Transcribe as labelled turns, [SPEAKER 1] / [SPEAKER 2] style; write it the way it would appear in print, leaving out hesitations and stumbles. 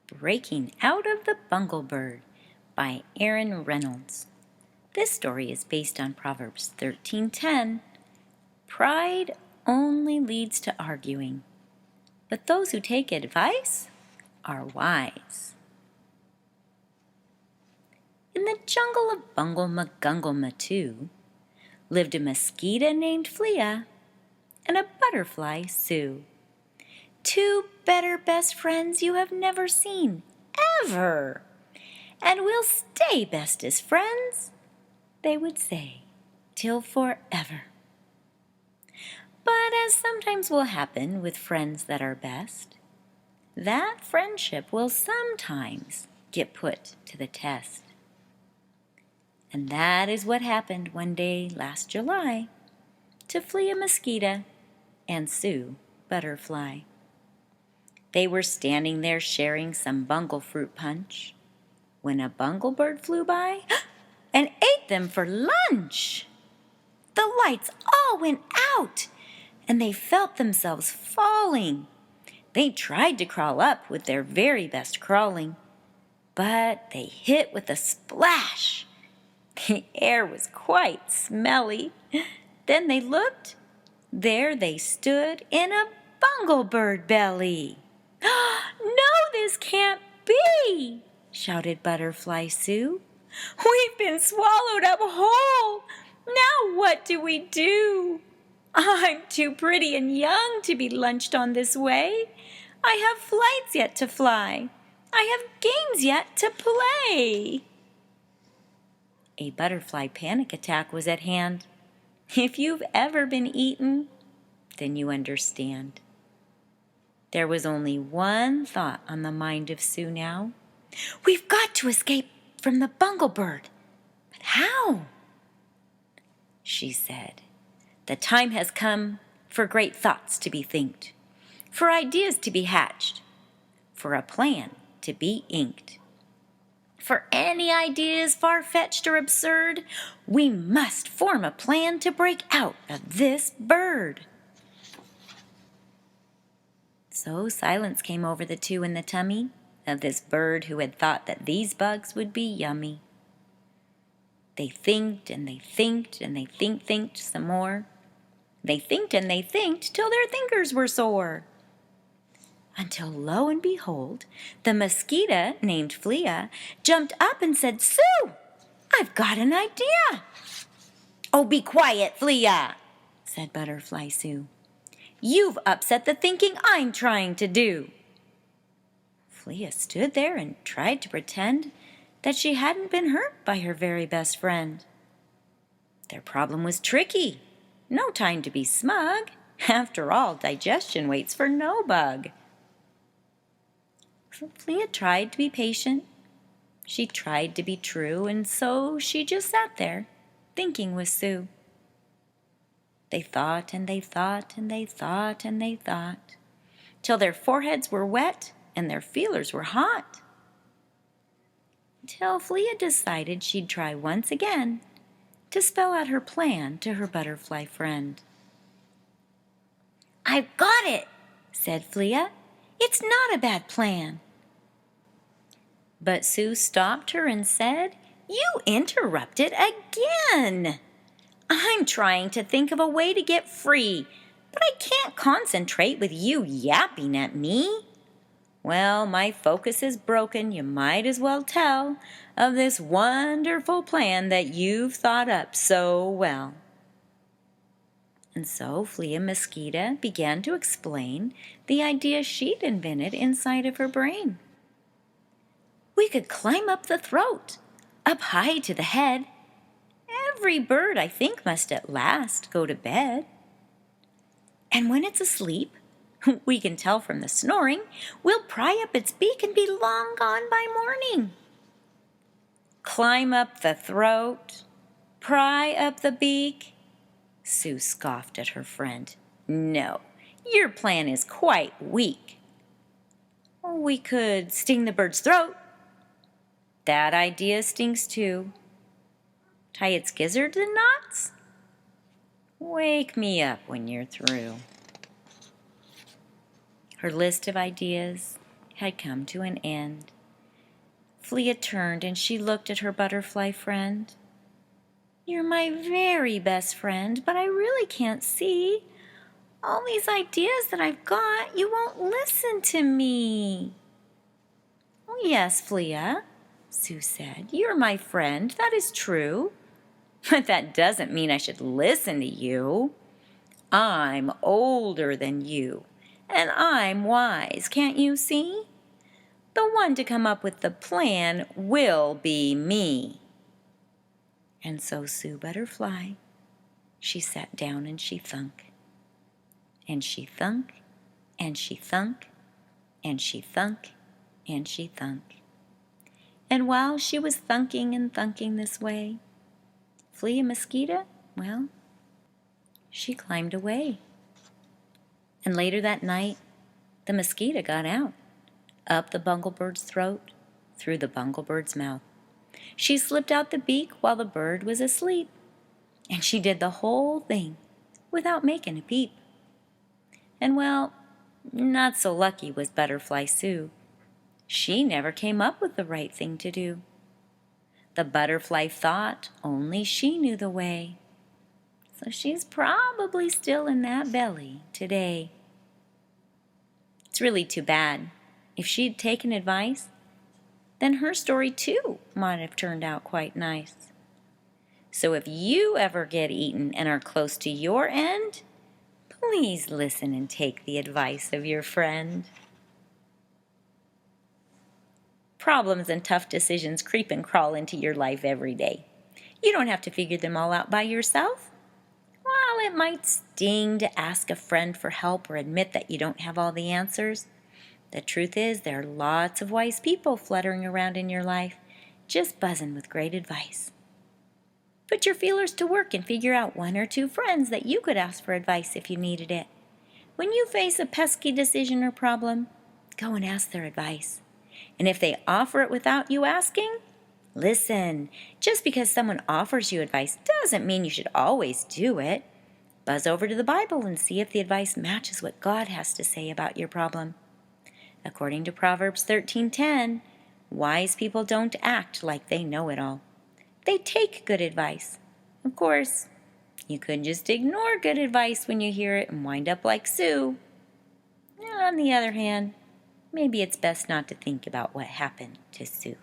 [SPEAKER 1] Breaking Out of the Bungle Bird by Reynolds. This story is based on Proverbs 13:10. Pride only leads to arguing, but those who take advice are wise. In the jungle of Bungle Magungle lived a mosquito named Flea and a butterfly Sue. Two better best friends you have never seen, ever. And we'll stay best as friends, they would say, till forever. But as sometimes will happen with friends that are best, that friendship will sometimes get put to the test. And that is what happened one day last July to Flea Mosquito and Sue Butterfly. They were standing there sharing some bungle fruit punch when a bungle bird flew by and ate them for lunch. The lights all went out and they felt themselves falling. They tried to crawl up with their very best crawling, but they hit with a splash. The air was quite smelly. Then they looked. There they stood in a bungle bird belly. "No, this can't be!" shouted Butterfly Sue. "We've been swallowed up whole. Now what do we do? I'm too pretty and young to be lunched on this way. I have flights yet to fly. I have games yet to play." A butterfly panic attack was at hand. If you've ever been eaten, then you understand. There was only one thought on the mind of Sue now. "We've got to escape from the bungle bird. But how?" She said, "The time has come for great thoughts to be thinked, for ideas to be hatched, for a plan to be inked. For any ideas far-fetched or absurd, we must form a plan to break out of this bird." So silence came over the two in the tummy of this bird who had thought that these bugs would be yummy. They thinked and they thinked and they thinked some more. They thinked and they thinked till their thinkers were sore. Until lo and behold, the mosquito named Flea jumped up and said, "Sue, I've got an idea." "Oh, be quiet, Flea," said Butterfly Sue. "You've upset the thinking I'm trying to do." Flea stood there and tried to pretend that she hadn't been hurt by her very best friend. Their problem was tricky. No time to be smug. After all, digestion waits for no bug. Flea tried to be patient. She tried to be true, and so she just sat there, thinking with Sue. They thought and they thought and they thought and they thought, till their foreheads were wet and their feelers were hot. Till Flea decided she'd try once again to spell out her plan to her butterfly friend. "I've got it," said Flea. "It's not a bad plan." But Sue stopped her and said, "You interrupted again. I'm trying to think of a way to get free, but I can't concentrate with you yapping at me. Well, my focus is broken, you might as well tell, of this wonderful plan that you've thought up so well." And so Flea Mosquito began to explain the idea she'd invented inside of her brain. "We could climb up the throat, up high to the head. Every bird, I think, must at last go to bed. And when it's asleep, we can tell from the snoring, we'll pry up its beak and be long gone by morning." "Climb up the throat, pry up the beak?" Sue scoffed at her friend. "No, your plan is quite weak." "We could sting the bird's throat." "That idea stinks too." "Tie its gizzards in knots?" "Wake me up when you're through." Her list of ideas had come to an end. Flea turned and she looked at her butterfly friend. "You're my very best friend, but I really can't see. All these ideas that I've got, you won't listen to me." "Oh, yes, Flea," Sue said. "You're my friend, that is true. But that doesn't mean I should listen to you. I'm older than you, and I'm wise, can't you see? The one to come up with the plan will be me." And so Sue Butterfly, she sat down and she thunk. And she thunk, and she thunk, and she thunk, and she thunk. And while she was thunking and thunking this way, Flea Mosquito, well, she climbed away. And later that night, the mosquito got out, up the Bungle Bird's throat, through the Bungle Bird's mouth. She slipped out the beak while the bird was asleep, and she did the whole thing without making a peep. And well, not so lucky was Butterfly Sue. She never came up with the right thing to do. The butterfly thought only she knew the way, so she's probably still in that belly today. It's really too bad. If she'd taken advice, then her story too might have turned out quite nice. So if you ever get eaten and are close to your end, please listen and take the advice of your friend. Problems and tough decisions creep and crawl into your life every day. You don't have to figure them all out by yourself. While it might sting to ask a friend for help or admit that you don't have all the answers, the truth is there are lots of wise people fluttering around in your life, just buzzing with great advice. Put your feelers to work and figure out one or two friends that you could ask for advice if you needed it. When you face a pesky decision or problem, go and ask their advice. And if they offer it without you asking, listen. Just because someone offers you advice doesn't mean you should always do it. Buzz over to the Bible and see if the advice matches what God has to say about your problem. According to Proverbs 13:10, wise people don't act like they know it all. They take good advice. Of course, you could just ignore good advice when you hear it and wind up like Sue. On the other hand, maybe it's best not to think about what happened to Sue.